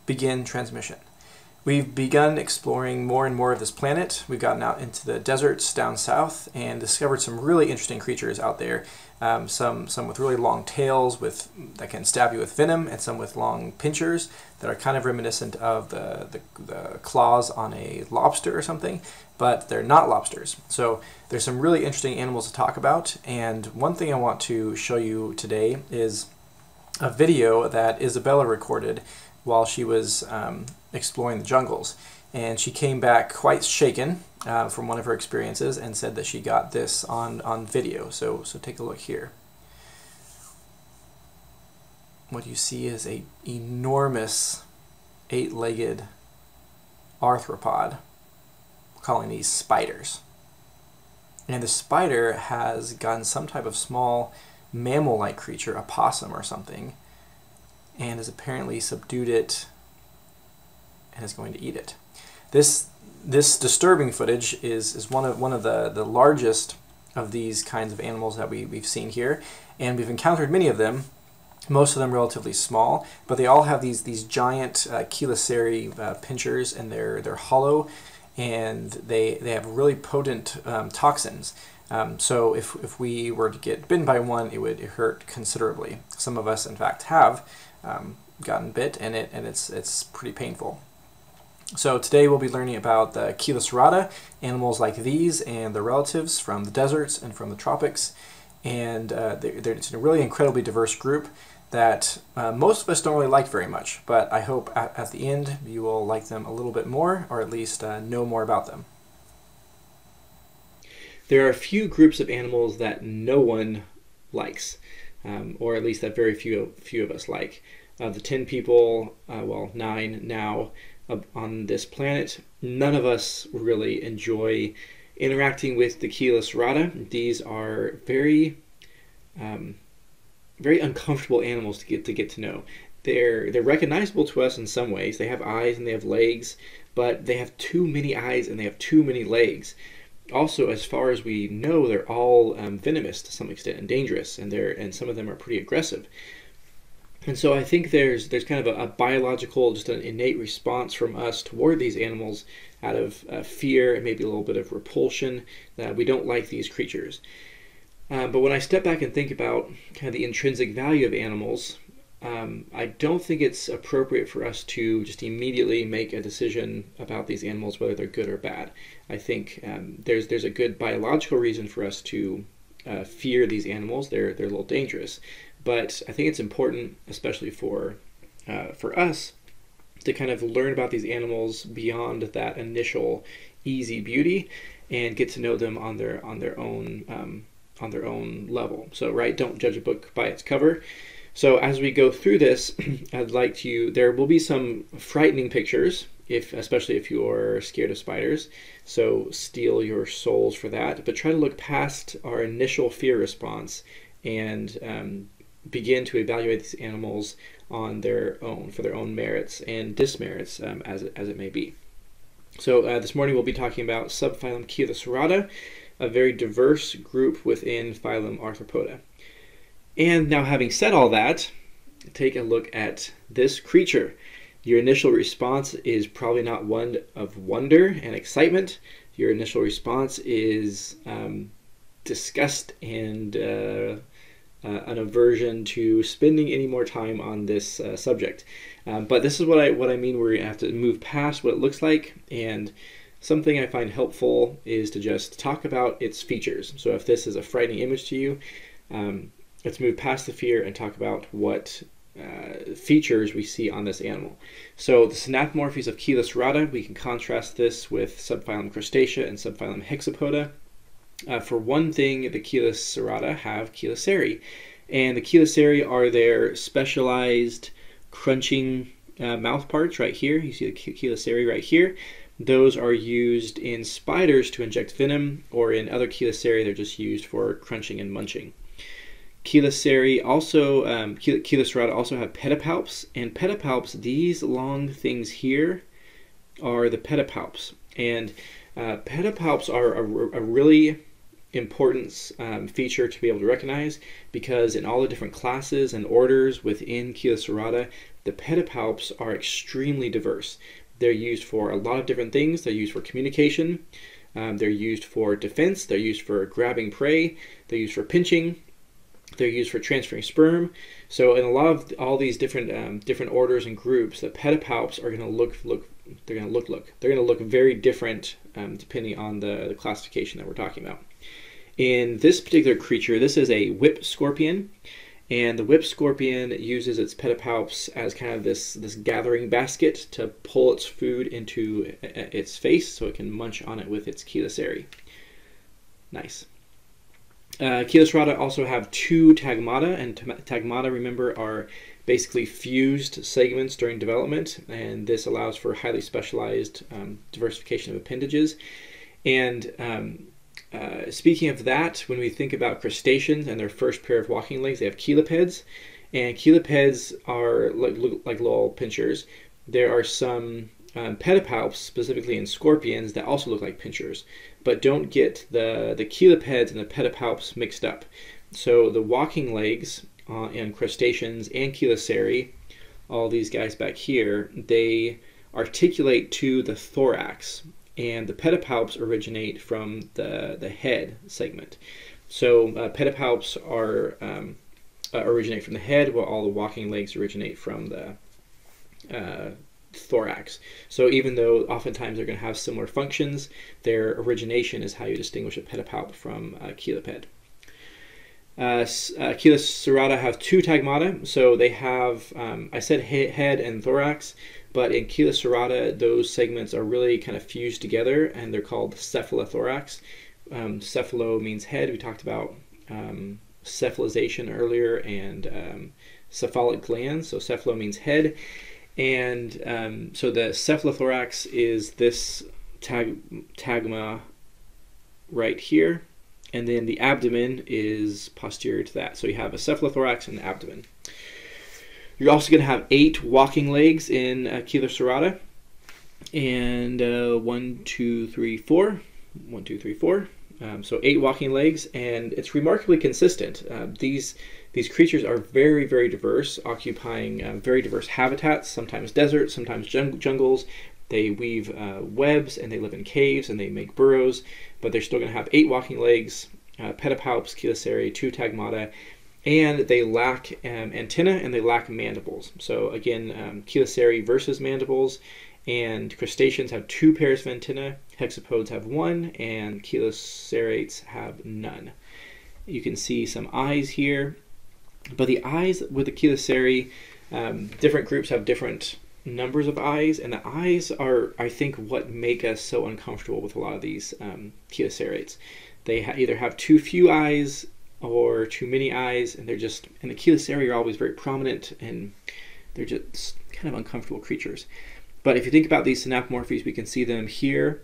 begin transmission. We've begun exploring more and more of this planet. We've gotten out into the deserts down south and discovered some really interesting creatures out there. Some with really long tails that can stab you with venom, and some with long pinchers that are kind of reminiscent of the claws on a lobster or something, but they're not lobsters. So there's some really interesting animals to talk about, and one thing I want to show you today is a video that Isabella recorded while she was exploring the jungles. And she came back quite shaken from one of her experiences and said that she got this on video. So take a look here. What you see is an enormous 8-legged arthropod. We're calling these spiders. And the spider has gotten some type of small mammal-like creature, a possum or something, and has apparently subdued it and is going to eat it. This disturbing footage is one of the largest of these kinds of animals that we've seen here, and we've encountered many of them, most of them relatively small, but they all have these giant chelicerae pinchers, and they're hollow, and they have really potent toxins. So if we were to get bitten by one, it would hurt considerably. Some of us, in fact, have gotten bit, and it's pretty painful. So today we'll be learning about the Chelicerata, animals like these and their relatives from the deserts and from the tropics. And it's a really incredibly diverse group that most of us don't really like very much, but I hope at the end you will like them a little bit more, or at least know more about them. There are a few groups of animals that no one likes, or at least that very few of us like. The 10 people, well, 9 now, on this planet, none of us really enjoy interacting with the Chelicerata. These are very uncomfortable animals to get to know. They're recognizable to us in some ways. They have eyes and they have legs, but they have too many eyes and they have too many legs. Also, as far as we know, they're all venomous to some extent and dangerous, and some of them are pretty aggressive. And so I think there's kind of a biological, just an innate response from us toward these animals out of fear and maybe a little bit of repulsion, that we don't like these creatures. But when I step back and think about kind of the intrinsic value of animals, I don't think it's appropriate for us to just immediately make a decision about these animals, whether they're good or bad. I think there's a good biological reason for us to fear these animals. They're a little dangerous. But I think it's important, especially for us, to kind of learn about these animals beyond that initial easy beauty and get to know them on their own level. So, right, don't judge a book by its cover. So as we go through this, there will be some frightening pictures, especially if you're scared of spiders. So steel your souls for that. But try to look past our initial fear response and begin to evaluate these animals on their own, for their own merits and dismerits, as it may be. So this morning we'll be talking about Subphylum Chelicerata, a very diverse group within phylum Arthropoda. And now, having said all that, take a look at this creature. Your initial response is probably not one of wonder and excitement. Your initial response is disgust and an aversion to spending any more time on this subject. But this is what I mean. We're going to have to move past what it looks like, and something I find helpful is to just talk about its features. So if this is a frightening image to you, let's move past the fear and talk about what features we see on this animal. So the synapomorphies of Chelicerata, we can contrast this with subphylum Crustacea and subphylum Hexapoda. For one thing, the Chelicerata have chelicerae, and the chelicerae are their specialized crunching mouth parts right here. You see the chelicerae right here. Those are used in spiders to inject venom, or in other chelicerae they're just used for crunching and munching. Chelicerata also have pedipalps, and pedipalps, these long things here, are the pedipalps. And pedipalps are a really important feature to be able to recognize, because in all the different classes and orders within Chelicerata, the pedipalps are extremely diverse. They're used for a lot of different things. They're used for communication, they're used for defense, they're used for grabbing prey, they're used for pinching, they're used for transferring sperm. So in a lot of all these different different orders and groups, the pedipalps are going to look very different depending on the classification that we're talking about. In this particular creature, this is a whip scorpion, and the whip scorpion uses its pedipalps as kind of this gathering basket to pull its food into its face so it can munch on it with its chelicerae. Nice. Chelicerata also have two tagmata, and tagmata, remember, are basically fused segments during development, and this allows for highly specialized diversification of appendages. And speaking of that, when we think about crustaceans and their first pair of walking legs, they have chelicpeds, and chelicpeds are like little pinchers. There are some pedipalps, specifically in scorpions, that also look like pinchers, but don't get the chelicpeds and the pedipalps mixed up. So the walking legs in crustaceans and chelicerae, all these guys back here, they articulate to the thorax, and the pedipalps originate from the head segment. So pedipalps are originate from the head, while all the walking legs originate from the thorax. So even though oftentimes they're going to have similar functions, their origination is how you distinguish a pedipalp from a chelicped. Chelicerata have two tagmata, so they have, I said head and thorax, but in Chelicerata, those segments are really kind of fused together, and they're called cephalothorax. Cephalo means head. We talked about cephalization earlier, and cephalic glands, so cephalo means head. And so the cephalothorax is this tagma right here, and then the abdomen is posterior to that. So you have a cephalothorax and an abdomen. You're also going to have 8 walking legs in Chelicerata, and 1, 2, 3, 4. 1, 2, 3, 4. So 8 walking legs, and it's remarkably consistent. These creatures are very, very diverse, occupying very diverse habitats, sometimes deserts, sometimes jungles. They weave webs, and they live in caves, and they make burrows, but they're still going to have 8 walking legs, pedipalps, chelicerae, 2 tagmata, and they lack antennae, and they lack mandibles. So again, chelicerae versus mandibles, and crustaceans have 2 pairs of antennae, hexapods have 1, and chelicerates have none. You can see some eyes here, but the eyes with the chelicerae, different groups have different numbers of eyes, and the eyes are, I think, what make us so uncomfortable with a lot of these chelicerates. They either have too few eyes or too many eyes, and the chelicerae are always very prominent, and they're just kind of uncomfortable creatures. But if you think about these synapomorphies, we can see them here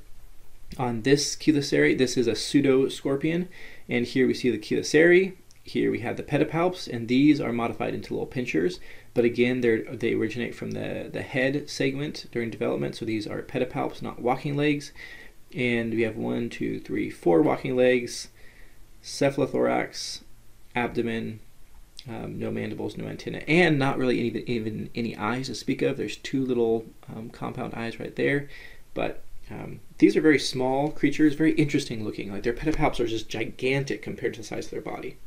on this chelicerae. This is a pseudo-scorpion, and here we see the chelicerae. Here we have the pedipalps, and these are modified into little pinchers. But again, they originate from the head segment during development, so these are pedipalps, not walking legs. And we have 1, 2, 3, 4 walking legs, cephalothorax, abdomen, no mandibles, no antennae, and not really even any eyes to speak of. There's 2 little compound eyes right there, but these are very small creatures, very interesting looking. Like their pedipalps are just gigantic compared to the size of their body.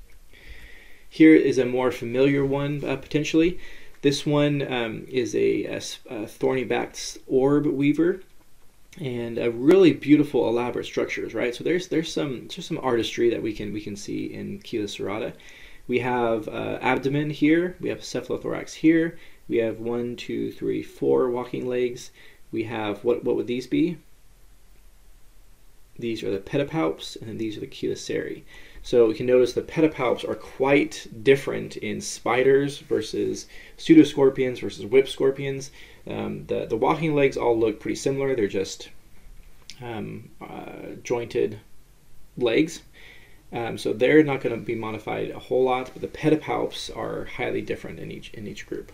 Here is a more familiar one, potentially. This one is a thorny-backed orb weaver, and a really beautiful, elaborate structures, right? So there's some artistry that we can see in Chelicerata. We have abdomen here. We have cephalothorax here. We have 1, 2, 3, 4 walking legs. We have what would these be? These are the pedipalps, and then these are the chelicerae. So we can notice the pedipalps are quite different in spiders versus pseudoscorpions versus whip scorpions. The walking legs all look pretty similar. They're just jointed legs. So they're not going to be modified a whole lot, but the pedipalps are highly different in each group.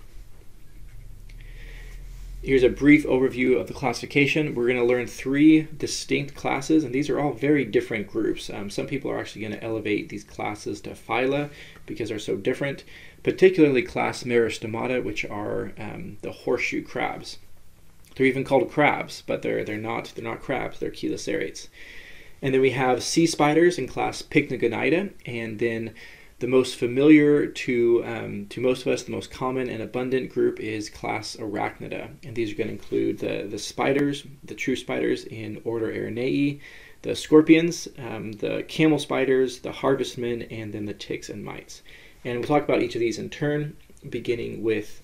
Here's a brief overview of the classification. We're going to learn 3 distinct classes, and these are all very different groups. Some people are actually going to elevate these classes to phyla because they're so different, particularly class Merostomata, which are the horseshoe crabs. They're even called crabs, but they're not crabs, they're chelicerates. And then we have sea spiders in class Pycnogonida, and then the most familiar to most of us, the most common and abundant group is class Arachnida, and these are going to include the spiders, the true spiders in order Araneae, the scorpions, the camel spiders, the harvestmen, and then the ticks and mites. And we'll talk about each of these in turn, beginning with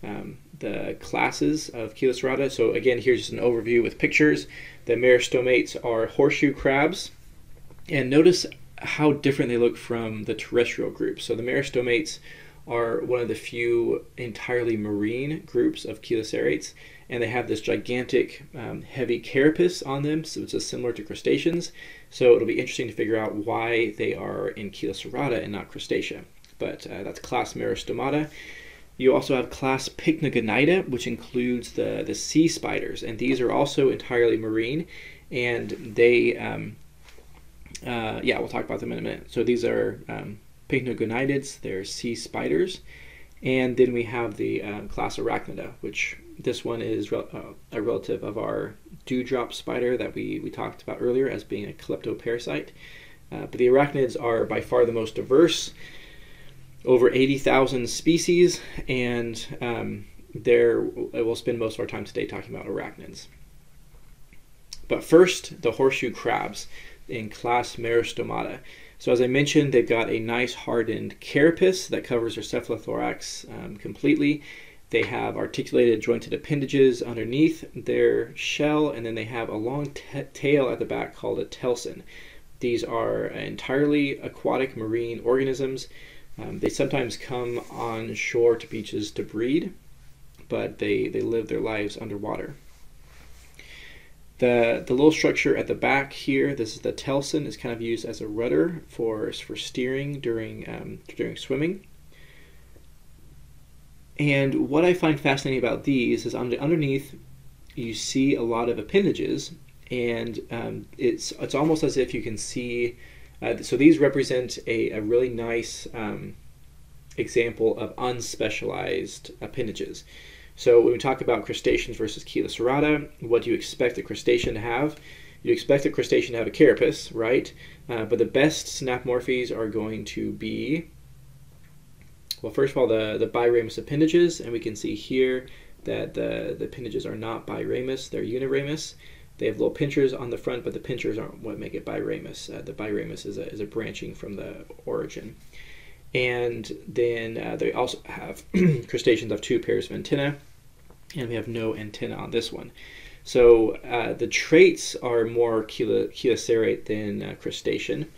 the classes of Chelicerata. So again, here's just an overview with pictures. The merostomates are horseshoe crabs, and notice how different they look from the terrestrial group. So the merostomates are one of the few entirely marine groups of chelicerates, and they have this gigantic heavy carapace on them, so it's similar to crustaceans. So it'll be interesting to figure out why they are in Chelicerata and not Crustacea. But that's class Merostomata. You also have class Pycnogonida, which includes the sea spiders, and these are also entirely marine, and they, we'll talk about them in a minute. So these are Pycnogonidids, they're sea spiders, and then we have the class Arachnida, which this one is a relative of our dewdrop spider that we talked about earlier as being a calyptoparasite. But the arachnids are by far the most diverse. Over 80,000 species, and we'll spend most of our time today talking about arachnids. But first, the horseshoe crabs in class Merostomata. So as I mentioned, they've got a nice hardened carapace that covers their cephalothorax completely. They have articulated jointed appendages underneath their shell, and then they have a long tail at the back called a telson. These are entirely aquatic marine organisms. They sometimes come on shore to beaches to breed, but they live their lives underwater. The little structure at the back here, this is the telson, is kind of used as a rudder for steering during swimming. And what I find fascinating about these is underneath you see a lot of appendages, and it's almost as if you can see. So these represent a really nice example of unspecialized appendages. So when we talk about crustaceans versus Chelicerata, what do you expect a crustacean to have? You expect a crustacean to have a carapace, right? But the best synapomorphies are going to be, well, first of all, the biramous appendages, and we can see here that the appendages are not biramous, they're uniramous. They have little pinchers on the front, but the pinchers aren't what make it biramous. The biramous is a branching from the origin. And then they also have crustaceans have 2 pairs of antennae, and we have no antenna on this one. So the traits are more chelicerate than crustacean.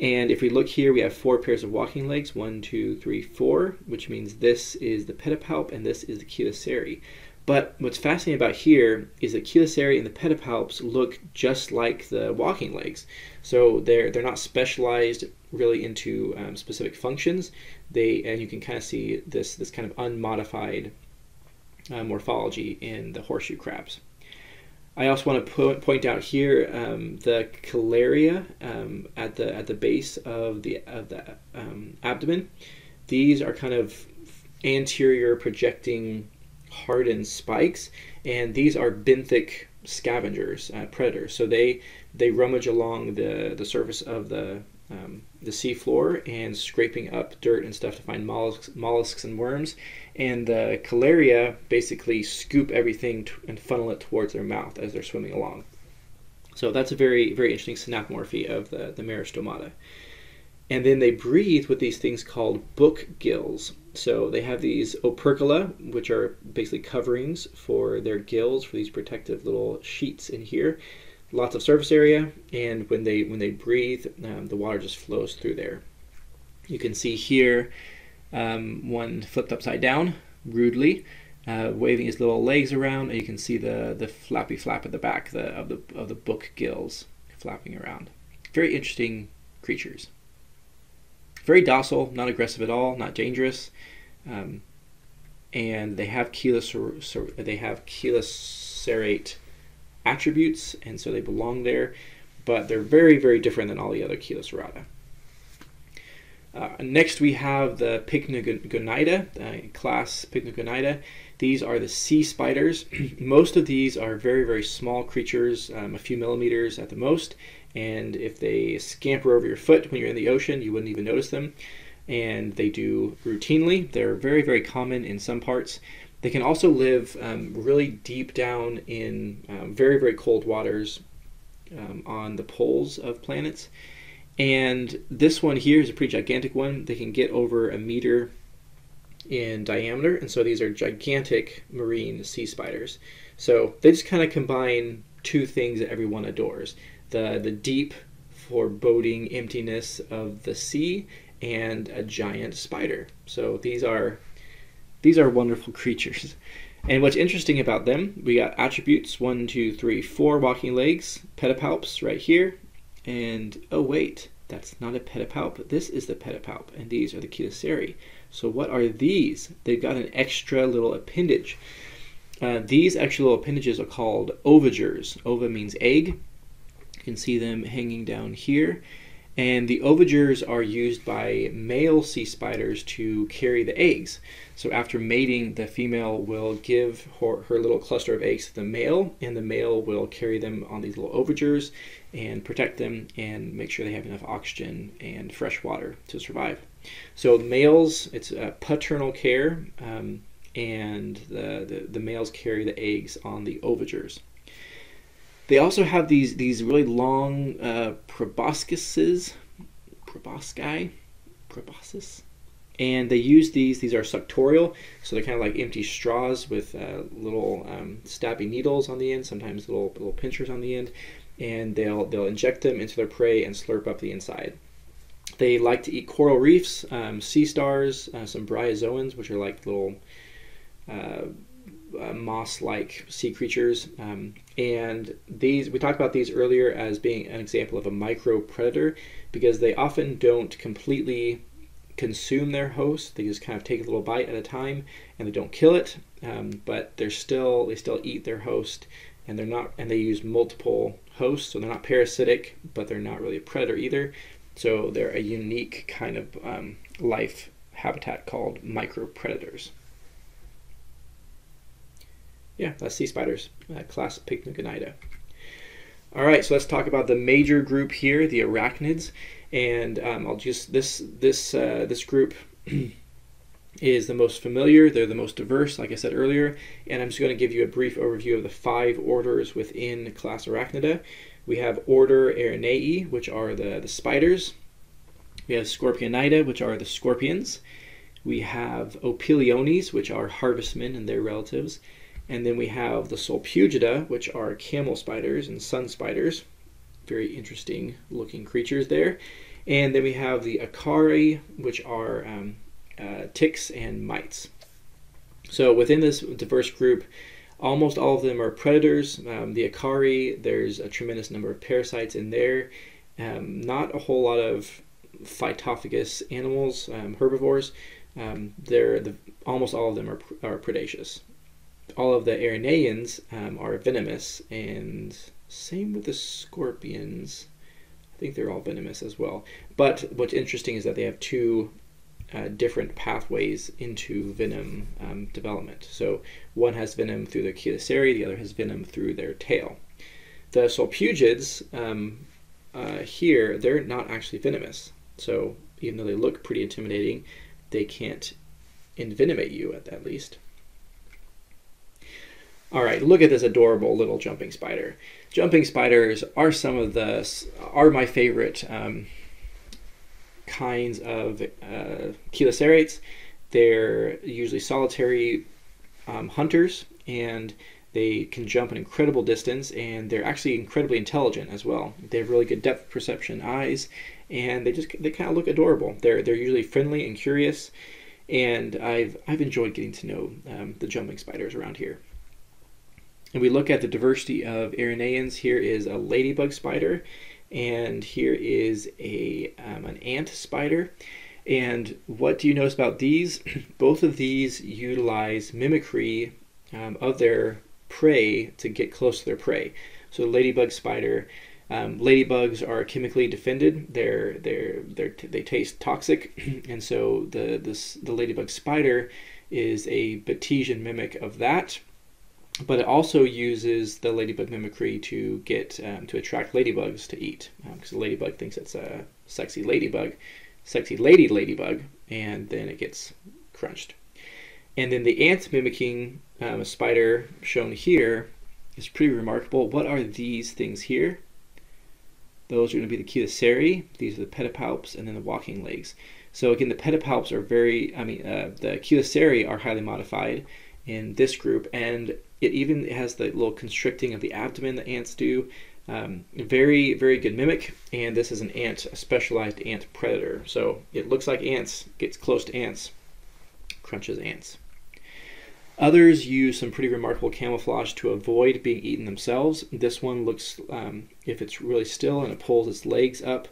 And if we look here, we have 4 pairs of walking legs, 1, 2, 3, 4, which means this is the pedipalp and this is the chelicerae. But what's fascinating about here is that chelicerae and the pedipalps look just like the walking legs. So they're not specialized really into specific functions. And you can kind of see this kind of unmodified morphology in the horseshoe crabs. I also want to point out here the chalaria at the base of the abdomen. These are kind of anterior projecting hardened spikes, and these are benthic scavengers, predators. So they rummage along the surface of the sea floor and scraping up dirt and stuff to find mollusks and worms. And the chalaria basically scoop everything and funnel it towards their mouth as they're swimming along. So that's a very, very interesting synapomorphy of the Merostomata. And then they breathe with these things called book gills. So they have these opercula, which are basically coverings for their gills, for these protective little sheets in here. Lots of surface area, and when they breathe, the water just flows through there. You can see here one flipped upside down, rudely, waving his little legs around, and you can see the flappy flap at the back of the book gills flapping around. Very interesting creatures. Very docile, not aggressive at all, not dangerous. and they have chelicerate attributes, and so they belong there, but they're very, very different than all the other Chelicerata. Next we have the Pycnogonida, class Pycnogonida. These are the sea spiders. Most of these are very, very small creatures, a few millimeters at the most, and if they scamper over your foot when you're in the ocean, you wouldn't even notice them, and they do routinely. They're very, very common in some parts. They can also live really deep down in very, very cold waters on the poles of planets. And this one here is a pretty gigantic one. They can get over a meter in diameter, and so these are gigantic marine sea spiders. So they just kind of combine two things that everyone adores: the deep, foreboding emptiness of the sea and a giant spider. So these are wonderful creatures. And what's interesting about them, we got attributes 1, 2, 3, 4 walking legs, pedipalps right here, and oh wait, that's not a pedipalp. This is the pedipalp, and these are the chelicerae. So what are these? They've got an extra little appendage. These extra little appendages are called ovagers. Ova means egg. You can see them hanging down here. And the ovagers are used by male sea spiders to carry the eggs. So after mating, the female will give her little cluster of eggs to the male, and the male will carry them on these little ovagers and protect them and make sure they have enough oxygen and fresh water to survive. So males, it's paternal care, and the males carry the eggs on the ovagers. They also have these really long proboscis, and they use these are suctorial, so they're kind of like empty straws with little stabby needles on the end, sometimes little pinchers on the end, and they'll inject them into their prey and slurp up the inside. They like to eat coral reefs, sea stars, some bryozoans, which are like little moss-like sea creatures, and these, we talked about these earlier as being an example of a micro predator, because they often don't completely consume their host. They just kind of take a little bite at a time, and they don't kill it, but they still eat their host, and they use multiple hosts, so they're not parasitic, but they're not really a predator either. So they're a unique kind of life habitat called micro predators. Yeah, that's sea spiders, class Pycnogonida. All right, so let's talk about the major group here, the arachnids, and this group is the most familiar. They're the most diverse, like I said earlier, and I'm just going to give you a brief overview of the 5 orders within class Arachnida. We have order Arachnidae, which are the spiders. We have Scorpionida, which are the scorpions. We have Opiliones, which are harvestmen and their relatives. And then we have the Sulpugida, which are camel spiders and sun spiders. Very interesting looking creatures there. And then we have the Acari, which are ticks and mites. So within this diverse group, almost all of them are predators. The Acari, there's a tremendous number of parasites in there. Not a whole lot of phytophagous animals, herbivores. Almost all of them are predaceous. All of the Arachnids are venomous, and same with the scorpions. I think they're all venomous as well. But what's interesting is that they have 2 different pathways into venom development. So one has venom through their chelicerae, the other has venom through their tail. The Sulpugids here, they're not actually venomous. So even though they look pretty intimidating, they can't envenomate you at least. All right, look at this adorable little jumping spider. Jumping spiders are my favorite kinds of chelicerates. They're usually solitary hunters, and they can jump an incredible distance, and they're actually incredibly intelligent as well. They have really good depth perception eyes, and they kind of look adorable. They're usually friendly and curious, and I've enjoyed getting to know the jumping spiders around here. And we look at the diversity of Arachnids. Here is a ladybug spider, and here is an ant spider. And what do you notice about these? Both of these utilize mimicry of their prey to get close to their prey. So the ladybug spider, ladybugs are chemically defended. They taste toxic, and so the ladybug spider is a Batesian mimic of that. But it also uses the ladybug mimicry to get to attract ladybugs to eat, because the ladybug thinks it's a sexy ladybug, sexy ladybug, and then it gets crunched. And then the ant mimicking spider shown here is pretty remarkable. What are these things here? Those are going to be the chelicerae. These are the pedipalps, and then the walking legs. So again, the pedipalps are the chelicerae are highly modified in this group, and it even has the little constricting of the abdomen that ants do. Very, very good mimic, and this is a specialized ant predator. So it looks like ants, gets close to ants, crunches ants. Others use some pretty remarkable camouflage to avoid being eaten themselves. This one looks, if it's really still and it pulls its legs up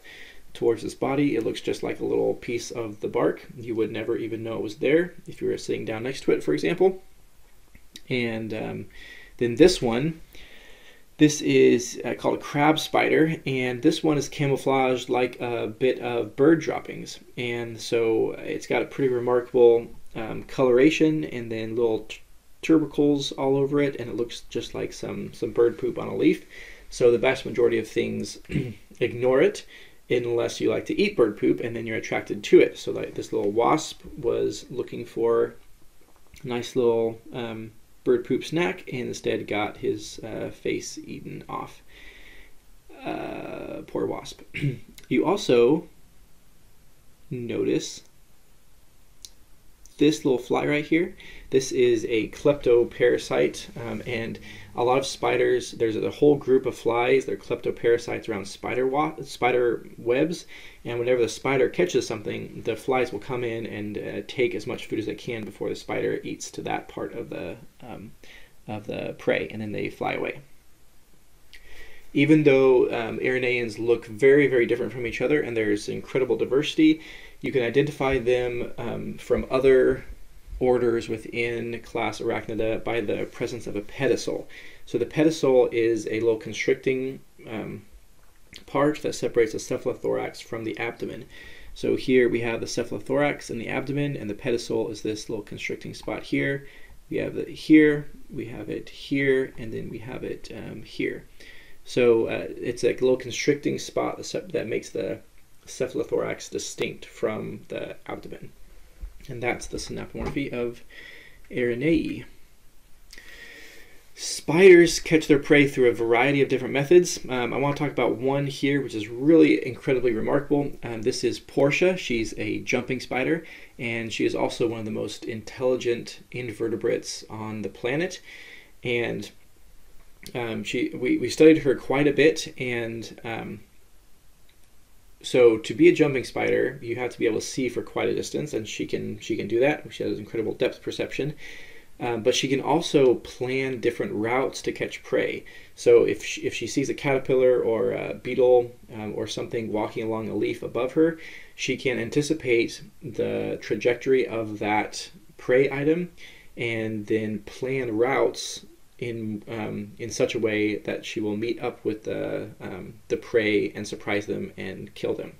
towards its body, it looks just like a little piece of the bark. You would never even know it was there if you were sitting down next to it, for example. And then this one, this is called a crab spider, and this one is camouflaged like a bit of bird droppings. And so it's got a pretty remarkable coloration, and then little tubercles all over it, and it looks just like some bird poop on a leaf. So the vast majority of things ignore it unless you like to eat bird poop, and then you're attracted to it. So like this little wasp was looking for a nice little bird poop snack, and instead got his face eaten off. Poor wasp. You also notice this little fly right here. This is a kleptoparasite, and a lot of spiders, there's a whole group of flies, they're kleptoparasites around spider webs, and whenever the spider catches something, the flies will come in and take as much food as they can before the spider eats to that part of the prey, and then they fly away. Even though Araneans look very, very different from each other, and there's incredible diversity, you can identify them from other orders within class Arachnida by the presence of a pedicel. So the pedicel is a little constricting part that separates the cephalothorax from the abdomen. So here we have the cephalothorax and the abdomen, and the pedicel is this little constricting spot here. We have it here, we have it here, and then we have it here. So it's like a little constricting spot that makes the cephalothorax distinct from the abdomen. And that's the synapomorphy of Araneae. Spiders catch their prey through a variety of different methods. I want to talk about one here, which is really incredibly remarkable. This is Portia. She's a jumping spider, and she is also one of the most intelligent invertebrates on the planet. And we studied her quite a bit, and so to be a jumping spider, you have to be able to see for quite a distance, and she can do that. She has incredible depth perception. But she can also plan different routes to catch prey. So if she sees a caterpillar or a beetle or something walking along a leaf above her, she can anticipate the trajectory of that prey item and then plan routes in such a way that she will meet up with the prey and surprise them and kill them.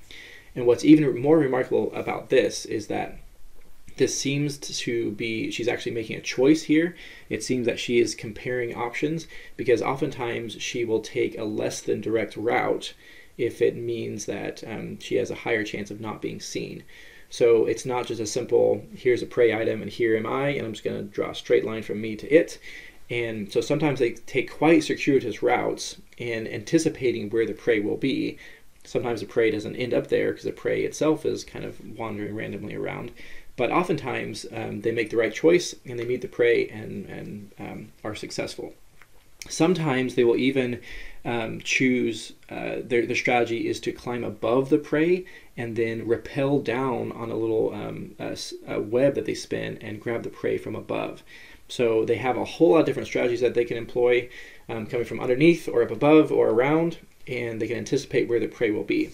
And what's even more remarkable about this is that this seems to be, she's actually making a choice here. It seems that she is comparing options, because oftentimes she will take a less than direct route if it means that she has a higher chance of not being seen. So it's not just a simple, here's a prey item and here am I, and I'm just going to draw a straight line from me to it. And so sometimes they take quite circuitous routes in anticipating where the prey will be. Sometimes the prey doesn't end up there because the prey itself is kind of wandering randomly around. But oftentimes they make the right choice and they meet the prey and are successful. Sometimes they will even choose, their strategy is to climb above the prey and then rappel down on a little a web that they spin and grab the prey from above. So they have a whole lot of different strategies that they can employ, coming from underneath or up above or around, and they can anticipate where the prey will be.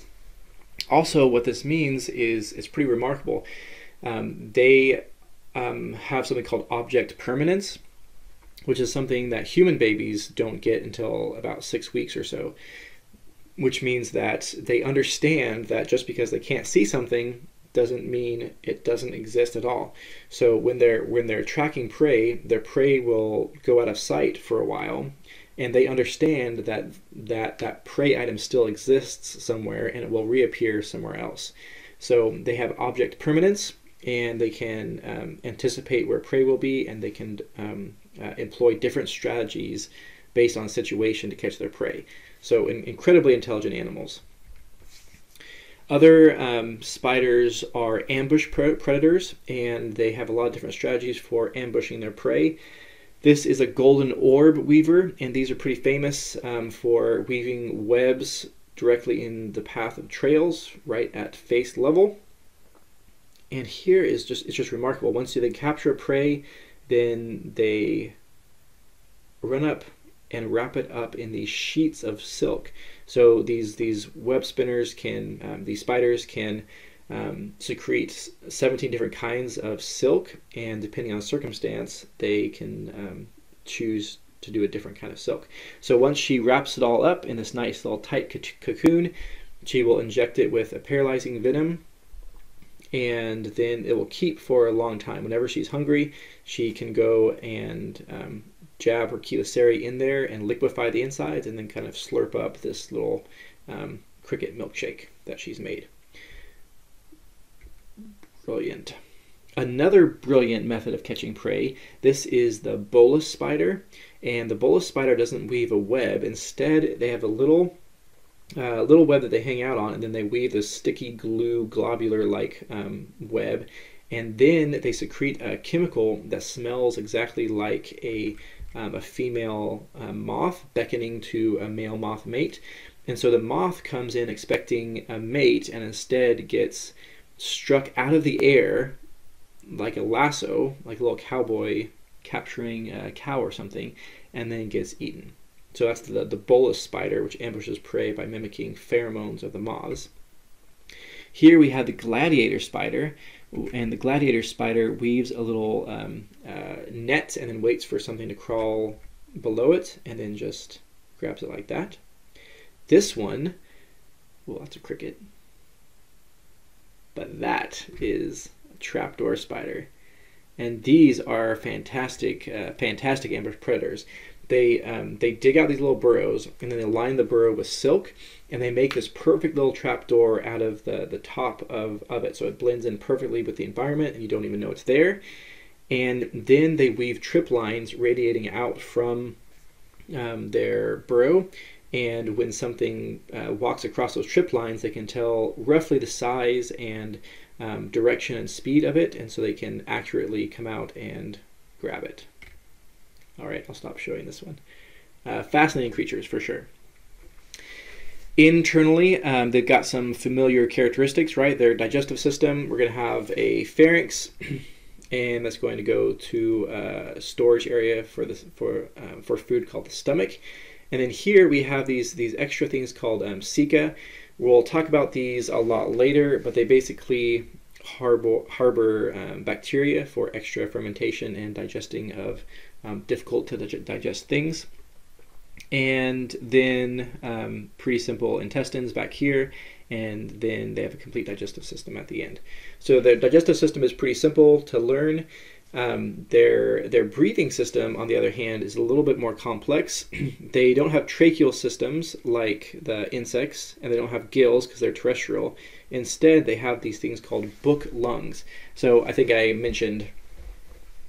Also, what this means is it's pretty remarkable. They have something called object permanence, which is something that human babies don't get until about 6 weeks or so, which means that they understand that just because they can't see something doesn't mean it doesn't exist at all. So when they're tracking prey, their prey will go out of sight for a while, and they understand that prey item still exists somewhere and it will reappear somewhere else. So they have object permanence, and they can anticipate where prey will be, and they can employ different strategies based on situation to catch their prey. So incredibly intelligent animals. Other spiders are ambush predators, and they have a lot of different strategies for ambushing their prey. This is a golden orb weaver, and these are pretty famous for weaving webs directly in the path of trails, right at face level. And here is it's just remarkable. Once they capture a prey, then they run up and wrap it up in these sheets of silk. So these web spinners can, these spiders can secrete 17 different kinds of silk, and depending on the circumstance, they can choose to do a different kind of silk. So once she wraps it all up in this nice little tight cocoon, she will inject it with a paralyzing venom, and then it will keep for a long time. Whenever she's hungry, she can go and jab her chelicera in there and liquefy the insides, and then kind of slurp up this little cricket milkshake that she's made. Brilliant. Another brilliant method of catching prey, this is the bolus spider, and the bolus spider doesn't weave a web. Instead, they have a little web that they hang out on, and then they weave this sticky glue globular-like web, and then they secrete a chemical that smells exactly like a female moth beckoning to a male moth mate. And so the moth comes in expecting a mate, and instead gets struck out of the air like a lasso, like a little cowboy capturing a cow or something, and then gets eaten. So that's the bolus spider, which ambushes prey by mimicking pheromones of the moths. Here we have the gladiator spider, and the gladiator spider weaves a little net and then waits for something to crawl below it, and then just grabs it like that. This one, well, that's a cricket, but that is a trapdoor spider. And these are fantastic, fantastic ambush predators. They dig out these little burrows, and then they line the burrow with silk, and they make this perfect little trapdoor out of the top of it, so it blends in perfectly with the environment, and you don't even know it's there. And then they weave trip lines radiating out from their burrow, and when something walks across those trip lines, they can tell roughly the size and direction and speed of it, and so they can accurately come out and grab it. All right, I'll stop showing this one. Fascinating creatures for sure. Internally, they've got some familiar characteristics, right? Their digestive system, we're going to have a pharynx, and that's going to go to a storage area for food called the stomach. And then here we have these extra things called ceca. We'll talk about these a lot later, but they basically harbor bacteria for extra fermentation and digesting of difficult to digest things. And then pretty simple intestines back here, and then they have a complete digestive system at the end. So their digestive system is pretty simple to learn. Their breathing system, on the other hand, is a little bit more complex. They don't have tracheal systems like the insects, and they don't have gills because they're terrestrial. Instead, they have these things called book lungs. So I think I mentioned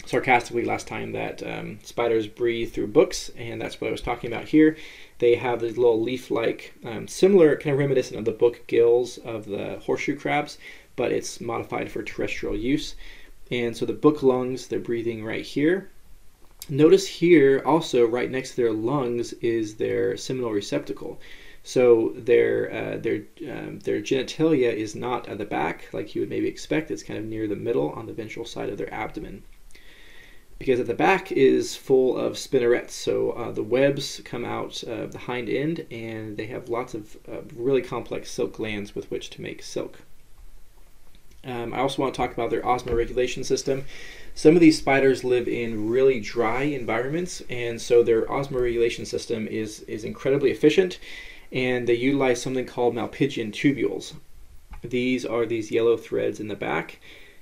sarcastically last time that spiders breathe through books, and that's what I was talking about here. They have these little leaf-like, similar, kind of reminiscent of the book gills of the horseshoe crabs, but it's modified for terrestrial use. And so the book lungs, they're breathing right here. Notice here also right next to their lungs is their seminal receptacle. So their genitalia is not at the back like you would maybe expect. It's kind of near the middle on the ventral side of their abdomen. because at the back is full of spinnerets. So the webs come out of the hind end, and they have lots of really complex silk glands with which to make silk. I also want to talk about their osmoregulation system. Some of these spiders live in really dry environments, and so their osmoregulation system is incredibly efficient, and they utilize something called Malpighian tubules. These are these yellow threads in the back,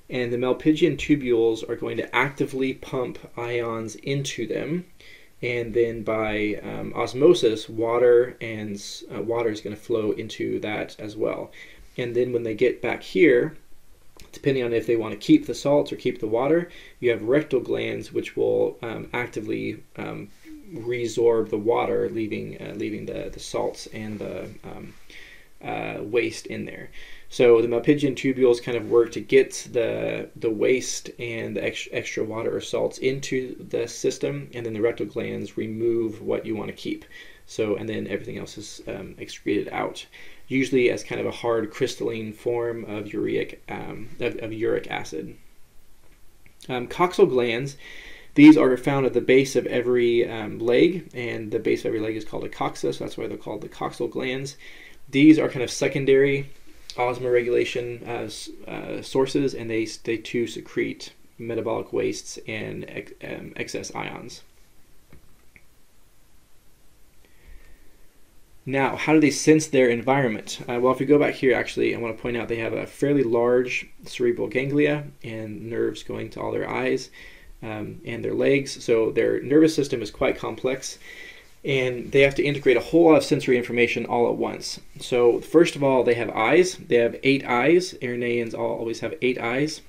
and the Malpighian tubules are going to actively pump ions into them, and then by osmosis, water is going to flow into that as well. And then when they get back here, depending on if they want to keep the salts or keep the water, you have rectal glands which will actively resorb the water, leaving the salts and the waste in there. So the Malpighian tubules kind of work to get the waste and the extra water or salts into the system, and then the rectal glands remove what you want to keep. So, and then everything else is excreted out, usually as kind of a hard crystalline form of uric acid. Coxal glands, these are found at the base of every leg, and the base of every leg is called a coxa, so that's why they're called the coxal glands. These are kind of secondary osmoregulation sources, and they too secrete metabolic wastes and excess ions. Now, how do they sense their environment? Well, if we go back here, actually, I want to point out they have a fairly large cerebral ganglia and nerves going to all their eyes and their legs. So their nervous system is quite complex, and they have to integrate a whole lot of sensory information all at once. So first of all, they have eyes. They have 8 eyes. Arachnids always have 8 eyes.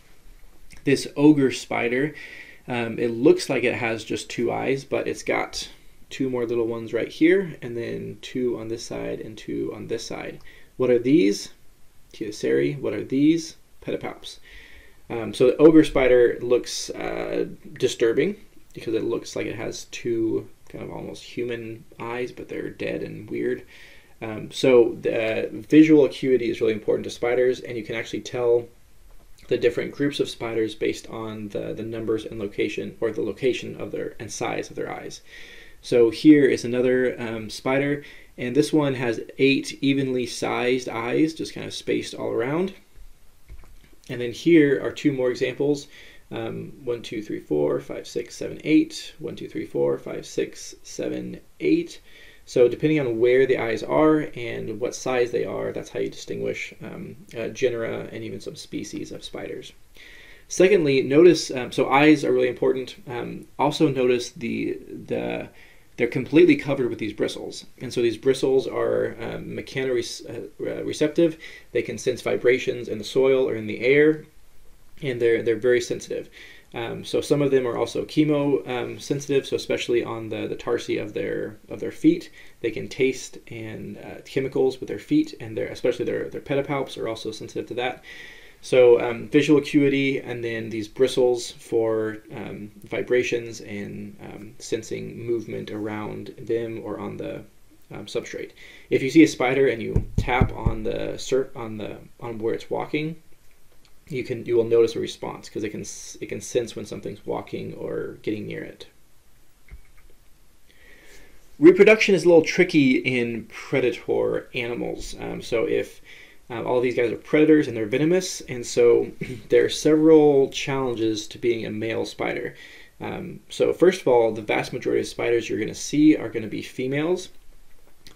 This ogre spider, it looks like it has just 2 eyes, but it's got 2 more little ones right here, and then 2 on this side and 2 on this side. What are these? Teoseri. What are these? Pedipalps. So the ogre spider looks disturbing because it looks like it has 2 kind of almost human eyes, but they're dead and weird. So the visual acuity is really important to spiders, and you can actually tell the different groups of spiders based on the numbers and location, or the location of their and size of their eyes. So here is another spider, and this one has 8 evenly sized eyes, just kind of spaced all around. And then here are 2 more examples. 1, 2, 3, 4, 5, 6, 7, 8. 1, 2, 3, 4, 5, 6, 7, 8. So depending on where the eyes are and what size they are, that's how you distinguish genera and even some species of spiders. Secondly, notice, so eyes are really important. Also notice they're completely covered with these bristles. And so these bristles are mechanoreceptive. They can sense vibrations in the soil or in the air, and they're very sensitive. So some of them are also chemo sensitive, so especially on the tarsi of their feet. They can taste and chemicals with their feet, and especially their pedipalps are also sensitive to that. So visual acuity, and then these bristles for vibrations and sensing movement around them or on the substrate. If you see a spider and you tap on on where it's walking, you will notice a response, because it can sense when something's walking or getting near it. Reproduction is a little tricky in predator animals. So if all of these guys are predators and they're venomous, and so there are several challenges to being a male spider. So first of all, the vast majority of spiders you're going to see are going to be females.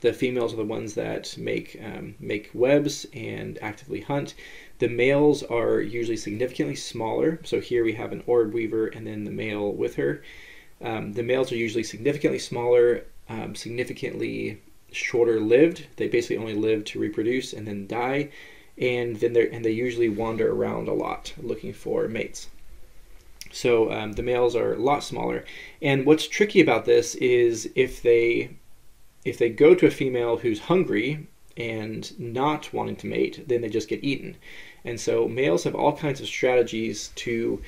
The females are the ones that make webs and actively hunt. The males are usually significantly smaller. So here we have an orb weaver and then the male with her. The males are usually significantly smaller, significantly shorter lived. They basically only live to reproduce and then die, and they usually wander around a lot looking for mates. So the males are a lot smaller, and what's tricky about this is if they go to a female who's hungry and not wanting to mate, then they just get eaten. And so males have all kinds of strategies to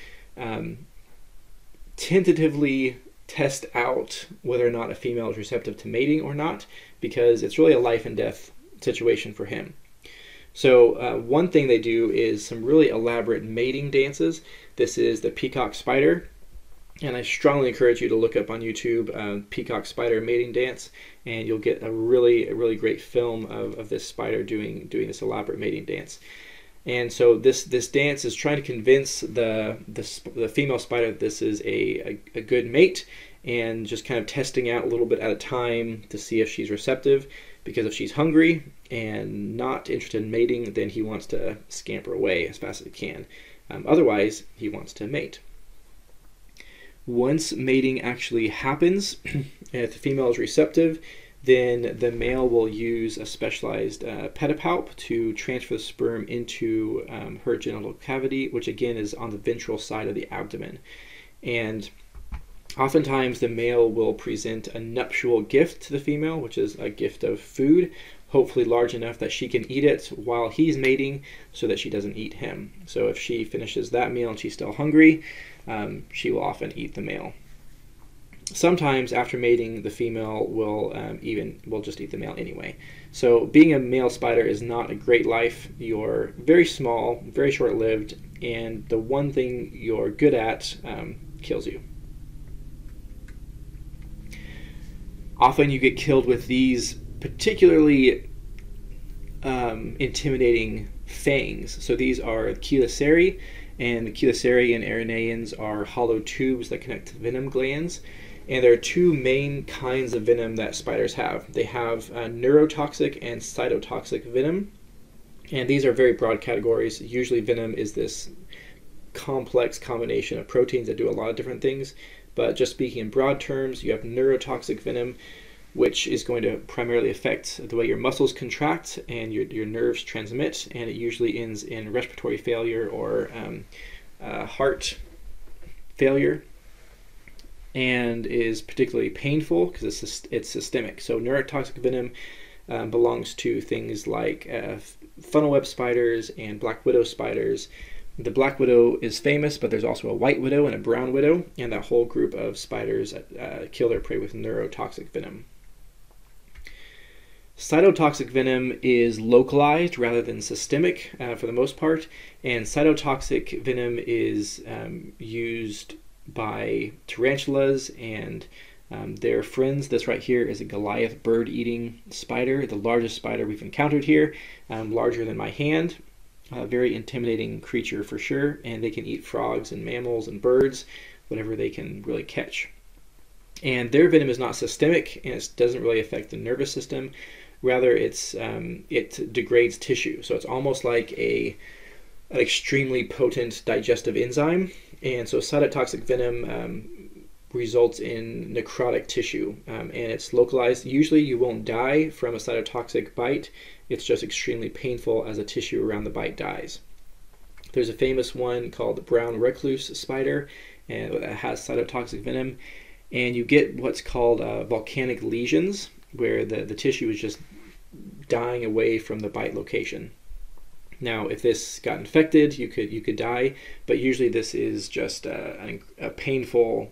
tentatively test out whether or not a female is receptive to mating or not, because it's really a life and death situation for him. So one thing they do is some really elaborate mating dances. This is the Peacock Spider. And I strongly encourage you to look up on YouTube Peacock Spider mating dance, and you'll get a really great film of this spider doing this elaborate mating dance. And so this dance is trying to convince the female spider that this is a good mate, and just kind of testing out a little bit at a time to see if she's receptive. Because if she's hungry and not interested in mating, then he wants to scamper away as fast as he can. Otherwise, he wants to mate. Once mating actually happens, if the female is receptive, then the male will use a specialized pedipalp to transfer the sperm into her genital cavity, which again is on the ventral side of the abdomen. And oftentimes the male will present a nuptial gift to the female, which is a gift of food, hopefully large enough that she can eat it while he's mating so that she doesn't eat him. So if she finishes that meal and she's still hungry, she will often eat the male. Sometimes after mating, the female will just eat the male anyway. So being a male spider is not a great life. You're very small, very short-lived, and the one thing you're good at kills you. Often you get killed with these particularly intimidating fangs. So these are chelicerae, and the chelicerae in Arachnids are hollow tubes that connect to venom glands. And there are two main kinds of venom that spiders have. They have neurotoxic and cytotoxic venom, and these are very broad categories. Usually venom is this complex combination of proteins that do a lot of different things, but just speaking in broad terms, you have neurotoxic venom, which is going to primarily affect the way your muscles contract and your nerves transmit, and it usually ends in respiratory failure or heart failure, and is particularly painful because it's systemic. So neurotoxic venom belongs to things like funnel web spiders and black widow spiders. The black widow is famous, but there's also a white widow and a brown widow, and that whole group of spiders kill their prey with neurotoxic venom. Cytotoxic venom is localized rather than systemic for the most part, and cytotoxic venom is used by tarantulas and their friends. This right here is a Goliath bird-eating spider, the largest spider we've encountered here, larger than my hand. A very intimidating creature for sure, and they can eat frogs and mammals and birds, whatever they can really catch. And their venom is not systemic, and it doesn't really affect the nervous system. Rather, it degrades tissue, so it's almost like an extremely potent digestive enzyme. And so cytotoxic venom results in necrotic tissue, and it's localized. Usually you won't die from a cytotoxic bite. It's just extremely painful as the tissue around the bite dies. There's a famous one called the brown recluse spider, and that has cytotoxic venom, and you get what's called volcanic lesions, where the tissue is just dying away from the bite location. Now, if this got infected, you could die, but usually this is just a painful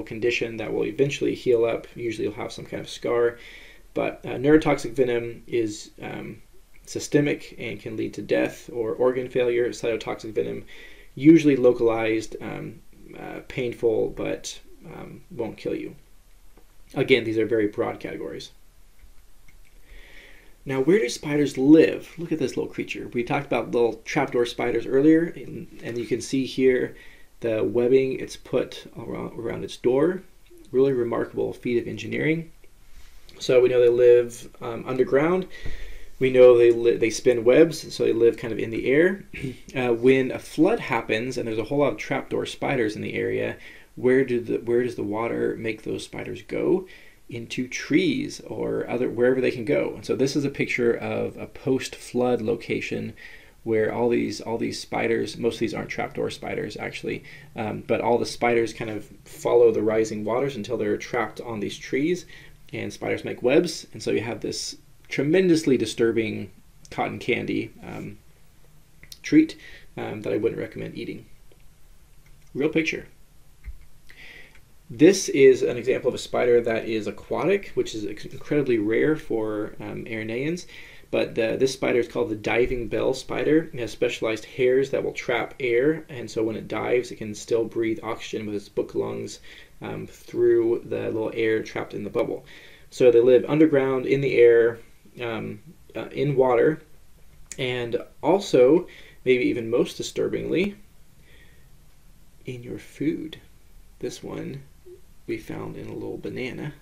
condition that will eventually heal up. Usually you'll have some kind of scar, but neurotoxic venom is systemic and can lead to death or organ failure. Cytotoxic venom, usually localized, painful, but won't kill you. Again, these are very broad categories. Now, where do spiders live? Look at this little creature. We talked about little trapdoor spiders earlier, and you can see here the webbing it's put around its door. Really remarkable feat of engineering. So we know they live underground. We know they spin webs, so they live kind of in the air. When a flood happens and there's a whole lot of trapdoor spiders in the area, where does the water make those spiders go? Into trees or wherever they can go. And so this is a picture of a post-flood location where all these spiders, most of these aren't trapdoor spiders actually, but all the spiders kind of follow the rising waters until they're trapped on these trees, and spiders make webs, and so you have this tremendously disturbing cotton candy treat that I wouldn't recommend eating. Real picture. This is an example of a spider that is aquatic, which is incredibly rare for Arachnids, But this spider is called the diving bell spider. It has specialized hairs that will trap air, and so when it dives, it can still breathe oxygen with its book lungs through the little air trapped in the bubble. So they live underground, in the air, in water, and also, maybe even most disturbingly, in your food. This one we found in a little banana.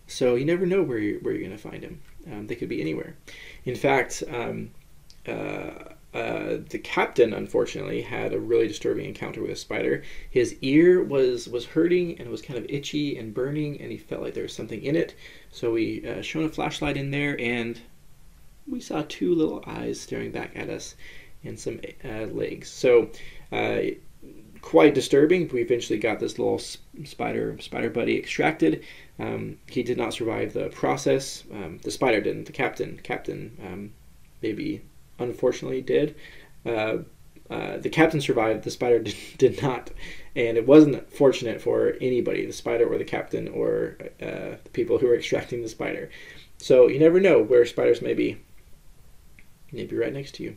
So you never know where you're going to find them. They could be anywhere. In fact, the captain, unfortunately, had a really disturbing encounter with a spider. His ear was hurting and was kind of itchy and burning, and he felt like there was something in it. So we shone a flashlight in there, and we saw two little eyes staring back at us and some legs. So quite disturbing. We eventually got this little spider buddy extracted. He did not survive the process. The spider didn't. The captain maybe unfortunately did. The captain survived. The spider did not, and it wasn't fortunate for anybody, the spider or the captain or the people who were extracting the spider. So you never know where spiders may be. Maybe right next to you.